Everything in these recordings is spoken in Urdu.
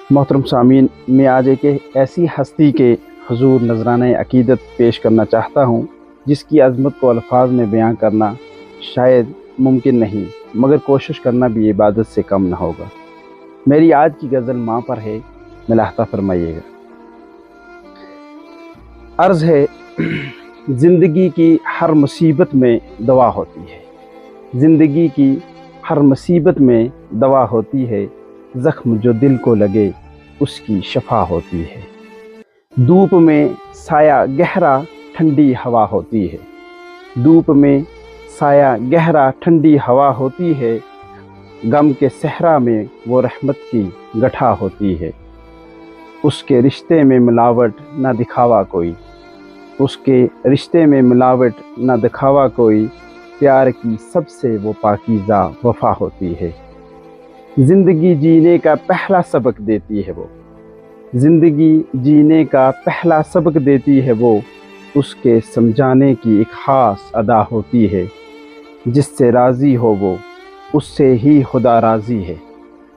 محترم سامعین، میں آج ایک ایسی ہستی کے حضور نذرانہ عقیدت پیش کرنا چاہتا ہوں جس کی عظمت کو الفاظ میں بیان کرنا شاید ممکن نہیں، مگر کوشش کرنا بھی عبادت سے کم نہ ہوگا۔ میری آج کی غزل ماں پر ہے، ملاحظہ فرمائیے گا۔ عرض ہے، زندگی کی ہر مصیبت میں دوا ہوتی ہے، زندگی کی ہر مصیبت میں دوا ہوتی ہے، زخم جو دل کو لگے اس کی شفا ہوتی ہے۔ دھوپ میں سایہ گہرا ٹھنڈی ہوا ہوتی ہے، دھوپ میں سایہ گہرا ٹھنڈی ہوا ہوتی ہے، غم کے صحرا میں وہ رحمت کی گٹھا ہوتی ہے۔ اس کے رشتے میں ملاوٹ نہ دکھاوا کوئی، اس کے رشتے میں ملاوٹ نہ دکھاوا کوئی، پیار کی سب سے وہ پاکیزہ وفا ہوتی ہے۔ زندگی جینے کا پہلا سبق دیتی ہے وہ، زندگی جینے کا پہلا سبق دیتی ہے وہ، اس کے سمجھانے کی ایک خاص ادا ہوتی ہے۔ جس سے راضی ہو وہ اس سے ہی خدا راضی ہے،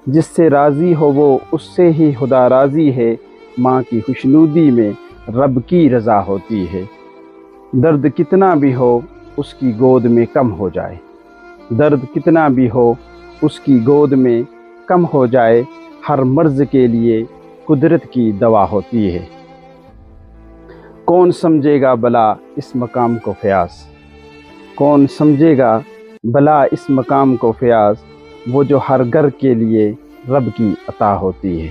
جس سے راضی ہو وہ اس سے ہی خدا راضی ہے۔ ماں کی خوشنودی میں رب کی رضا ہوتی ہے۔ درد کتنا بھی ہو اس کی گود میں کم ہو جائے، درد کتنا بھی ہو اس کی گود میں کم ہو جائے، ہر مرض کے لیے قدرت کی دوا ہوتی ہے۔ کون سمجھے گا بلا اس مقام کو فیاض، کون سمجھے گا بلا اس مقام کو فیاض، وہ جو ہر گھر کے لیے رب کی عطا ہوتی ہے۔